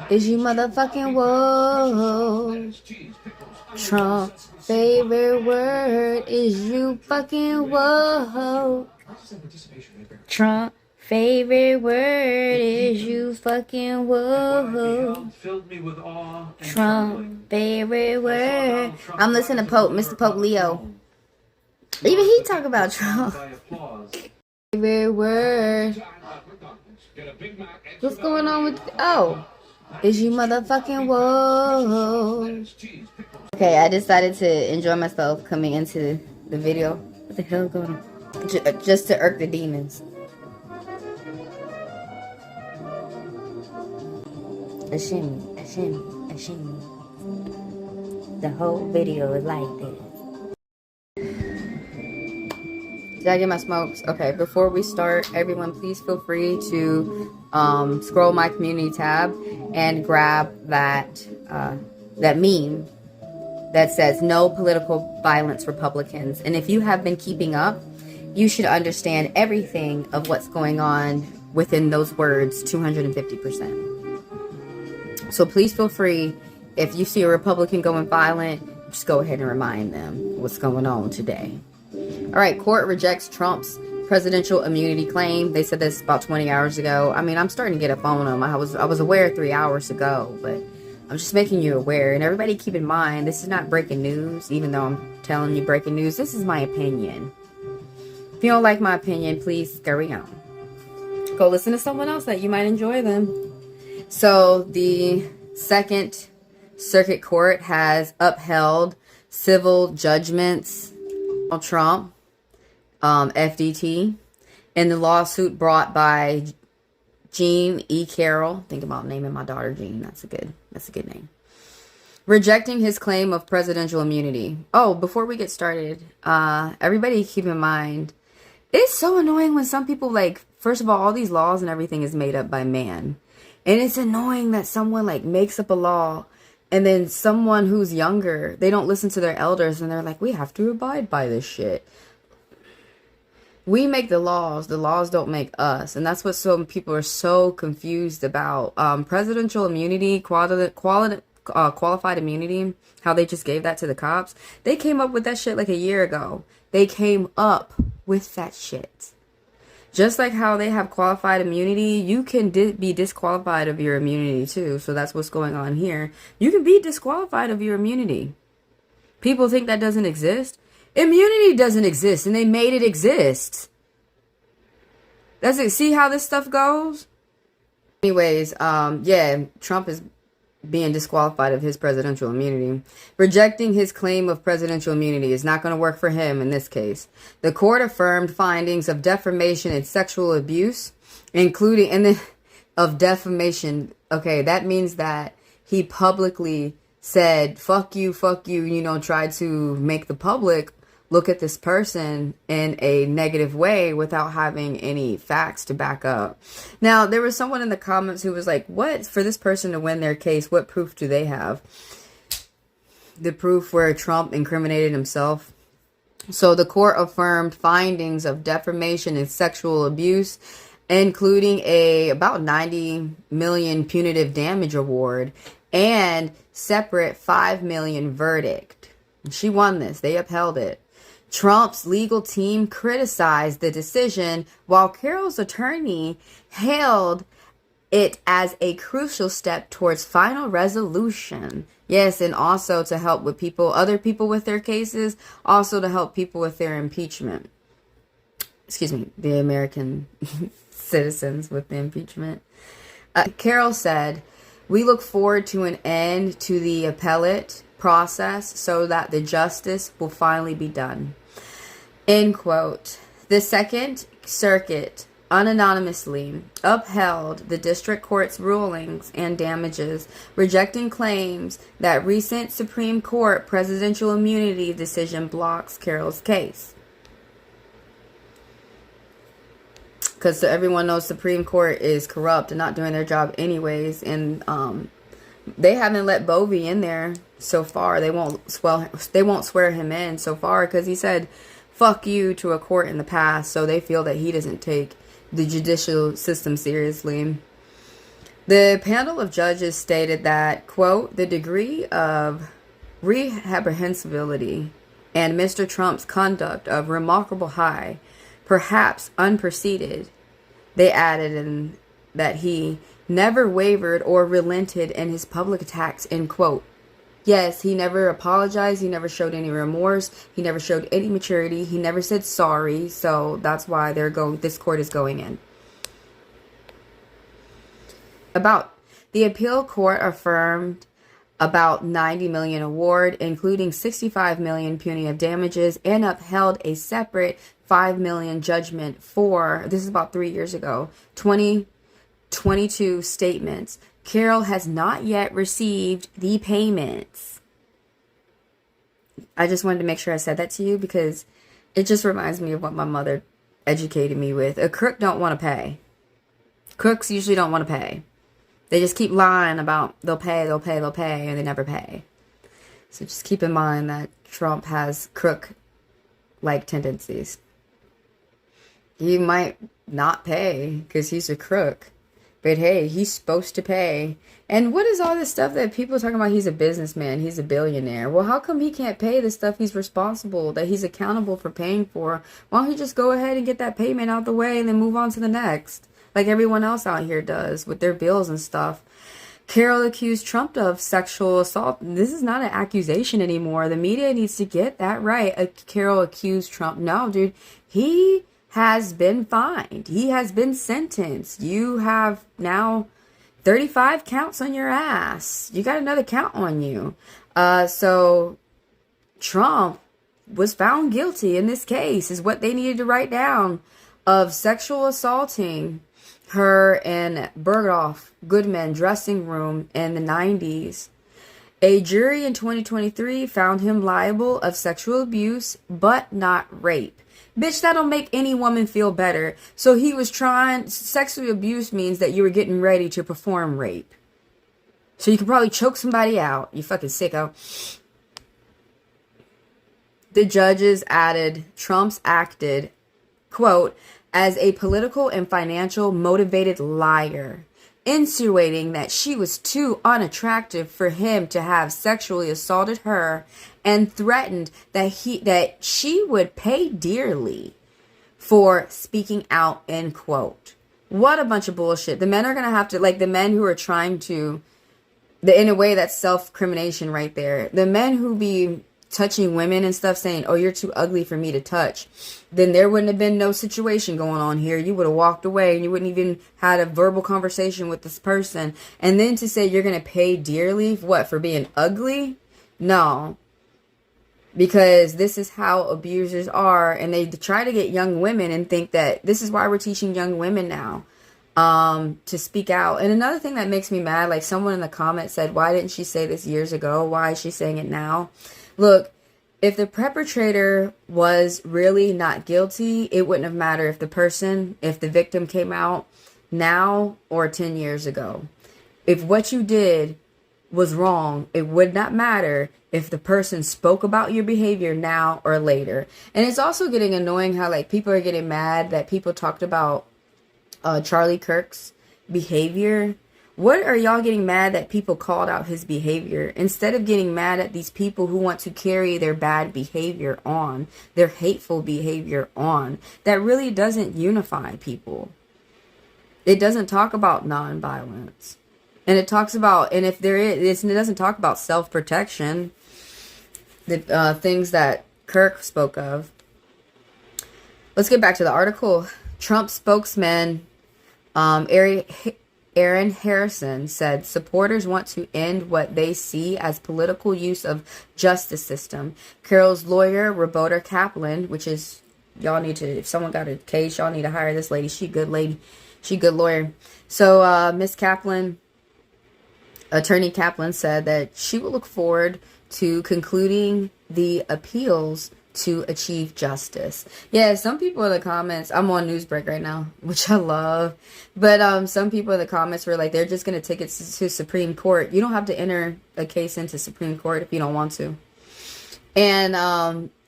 Is you motherfucking whoa. Trump favorite word is you fucking whoa. Trump favorite word is you fucking whoa. Trump favorite word. I'm listening to Pope, Mr. Pope Leo. Even he talk about Trump. Favorite word. What's going on with... Oh. Is you motherfucking whoa. Okay, I decided to enjoy myself coming into the video. What the hell going on? Just to irk the demons. A shimmy, a shimmy, a shimmy. The whole video is like this. Did I get my smokes? Okay, before we start, everyone please feel free to scroll my community tab and grab that that meme that says no political violence Republicans. And if you have been keeping up, you should understand everything of what's going on within those words 250%. So please feel free, if you see a Republican going violent, just go ahead and remind them what's going on today. All right, court rejects Trump's presidential immunity claim. They said this about 20 hours ago. I mean, I'm starting to get up on them. I was aware 3 hours ago, but I'm just making you aware. And everybody keep in mind, this is not breaking news, even though I'm telling you breaking news. This is my opinion. If you don't like my opinion, please carry on. Go listen to someone else that you might enjoy them. So the Second Circuit Court has upheld civil judgments on Trump, FDT, in the lawsuit brought by Jean E. Carroll. Think about naming my daughter Jean. That's a good name. Rejecting his claim of presidential immunity. Oh, before we get started, everybody keep in mind, it's so annoying when some people, like, first of all these laws and everything is made up by man. And it's annoying that someone, like, makes up a law and then someone who's younger, they don't listen to their elders and they're like, we have to abide by this shit. We make the laws don't make us. And that's what some people are so confused about. Presidential immunity, qualified immunity, how they just gave that to the cops. They came up with that shit like a year ago. They came up with that shit. Just like how they have qualified immunity, you can be disqualified of your immunity too. So that's what's going on here. You can be disqualified of your immunity. People think that doesn't exist. Immunity doesn't exist, and they made it exist. That's it. See how this stuff goes? Anyways, yeah, Trump is being disqualified of his presidential immunity. Rejecting his claim of presidential immunity is not going to work for him in this case. The court affirmed findings of defamation and sexual abuse, including of defamation. Okay, that means that he publicly said, fuck you, tried to make the public look at this person in a negative way without having any facts to back up. Now, there was someone in the comments who was like, what, for this person to win their case, what proof do they have? The proof where Trump incriminated himself. So the court affirmed findings of defamation and sexual abuse, including about 90 million punitive damage award and separate 5 million verdict. She won this. They upheld it. Trump's legal team criticized the decision, while Carroll's attorney hailed it as a crucial step towards final resolution. Yes, and also to help with other people with their cases, also to help people with their impeachment. Excuse me, the American citizens with the impeachment. Carroll said, we look forward to an end to the appellate process so that the justice will finally be done. End quote. The Second Circuit unanimously upheld the district court's rulings and damages, rejecting claims that recent Supreme Court presidential immunity decision blocks Carroll's case. Because everyone knows Supreme Court is corrupt and not doing their job anyways, and they haven't let Bovey in there so far. They won't swear him in so far because he said fuck you to a court in the past, so they feel that he doesn't take the judicial system seriously. The panel of judges stated that, quote, the degree of reprehensibility and Mr. Trump's conduct of remarkable high, perhaps unpreceded. They added in that he never wavered or relented in his public attacks, end quote. Yes, he never apologized. He never showed any remorse. He never showed any maturity. He never said sorry. So that's why this court is going in. About the appeal court affirmed about 90 million award, including 65 million punitive damages, and upheld a separate 5 million judgment for, this is about 3 years ago, 2022 statements. Carol has not yet received the payments. I just wanted to make sure I said that to you because it just reminds me of what my mother educated me with. A crook don't want to pay. Crooks usually don't want to pay. They just keep lying about they'll pay, and they never pay. So just keep in mind that Trump has crook-like tendencies. He might not pay because he's a crook. But hey, he's supposed to pay. And what is all this stuff that people are talking about? He's a businessman. He's a billionaire. Well, how come he can't pay the stuff he's responsible, that he's accountable for paying for? Why don't he just go ahead and get that payment out the way and then move on to the next? Like everyone else out here does with their bills and stuff. Carol accused Trump of sexual assault. This is not an accusation anymore. The media needs to get that right. Carol accused Trump. No, dude. He has been fined. He has been sentenced. You have now 35 counts on your ass. You got another count on you. So Trump was found guilty in this case, is what they needed to write down, of sexual assaulting her in Bergdorf Goodman dressing room in the 90s. A jury in 2023 found him liable of sexual abuse, but not rape. Bitch, that don't make any woman feel better. So he was sexual abuse means that you were getting ready to perform rape. So you could probably choke somebody out, you fucking sicko. The judges added, Trump's acted, quote, as a political and financial motivated liar, insinuating that she was too unattractive for him to have sexually assaulted her, and threatened that she would pay dearly for speaking out, end quote. What a bunch of bullshit. The men are going to have to, like the men who are trying to, in a way that's self-crimination right there. The men who be touching women and stuff saying, oh, you're too ugly for me to touch, then there wouldn't have been no situation going on here. You would have walked away and you wouldn't even had a verbal conversation with this person. And then to say you're going to pay dearly, what, for being ugly? No. Because this is how abusers are, and they try to get young women and think that this is why we're teaching young women now to speak out. And another thing that makes me mad, like someone in the comments said, why didn't she say this years ago? Why is she saying it now? Look, if the perpetrator was really not guilty, it wouldn't have mattered if the victim came out now or 10 years ago. If what you did was wrong, it would not matter if the person spoke about your behavior now or later. And it's also getting annoying how like people are getting mad that people talked about Charlie Kirk's behavior. What are y'all getting mad that people called out his behavior instead of getting mad at these people who want to carry their bad behavior on, their hateful behavior on? That really doesn't unify people. It doesn't talk about nonviolence. And it talks about, and if there is, it doesn't talk about self-protection, the things that Kirk spoke of. Let's get back to the article. Trump spokesman Aaron Harrison said supporters want to end what they see as political use of justice system. Carol's lawyer, Roberta Kaplan, which is, y'all need to, if someone got a case, y'all need to hire this lady. She a good lady. She a good lawyer. So Miss Kaplan, Attorney Kaplan, said that she will look forward to concluding the appeals to achieve justice. Yeah, some people in the comments, I'm on Newsbreak right now, which I love, but some people in the comments were like, they're just going to take it to Supreme Court. You don't have to enter a case into Supreme Court if you don't want to. And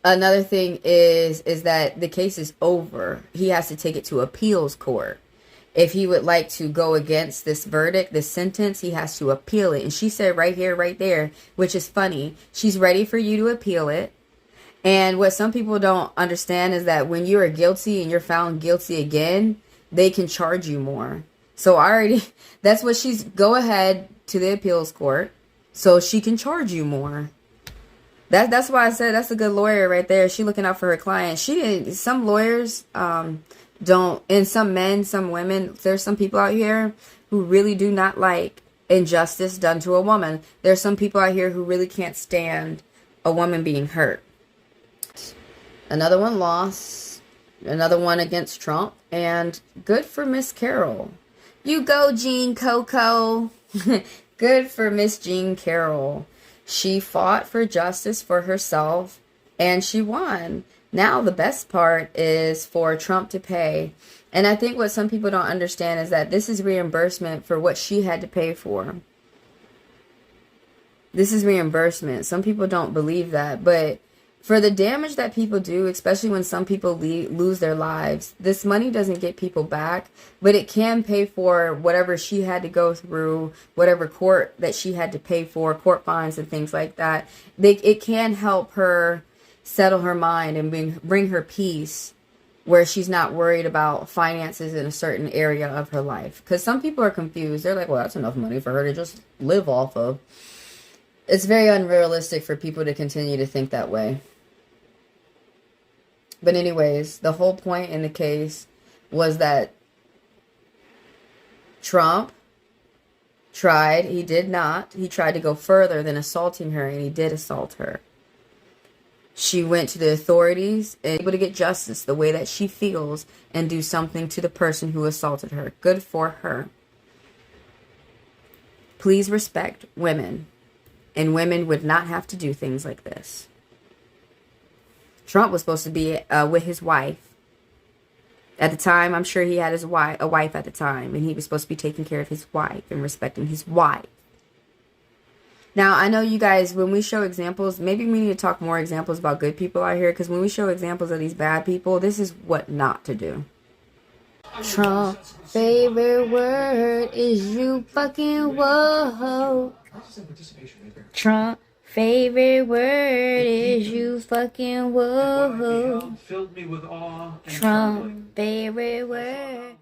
another thing is that the case is over. He has to take it to appeals court. If he would like to go against this verdict, this sentence, he has to appeal it. And she said right here, right there, which is funny, she's ready for you to appeal it. And what some people don't understand is that when you are guilty and you're found guilty again, they can charge you more. So that's what go ahead to the appeals court so she can charge you more. That's why I said that's a good lawyer right there. She looking out for her client. Some lawyers don't, and some men, some women, there's some people out here who really do not like injustice done to a woman. There's some people out here who really can't stand a woman being hurt. Another one lost, another one against Trump, and good for Miss Carroll. You go, Jean Coco. Good for Miss Jean Carroll. She fought for justice for herself, and she won. Now the best part is for Trump to pay. And I think what some people don't understand is that this is reimbursement for what she had to pay for. This is reimbursement. Some people don't believe that, but for the damage that people do, especially when some people lose their lives, this money doesn't get people back, but it can pay for whatever she had to go through, whatever court that she had to pay for, court fines and things like that. It can help her settle her mind and bring her peace where she's not worried about finances in a certain area of her life. Because some people are confused. They're like, well, that's enough money for her to just live off of. It's very unrealistic for people to continue to think that way. But anyways, the whole point in the case was that Trump tried to go further than assaulting her, and he did assault her. She went to the authorities and able to get justice the way that she feels and do something to the person who assaulted her. Good for her. Please respect women. And women would not have to do things like this. Trump was supposed to be with his wife. At the time, I'm sure he had a wife at the time. And he was supposed to be taking care of his wife and respecting his wife. Now, I know you guys, when we show examples, maybe we need to talk more examples about good people out here. Because when we show examples of these bad people, this is what not to do. Trump's favorite word is you fucking whoa. Trump favorite word is you fucking whoa. Trump favorite word.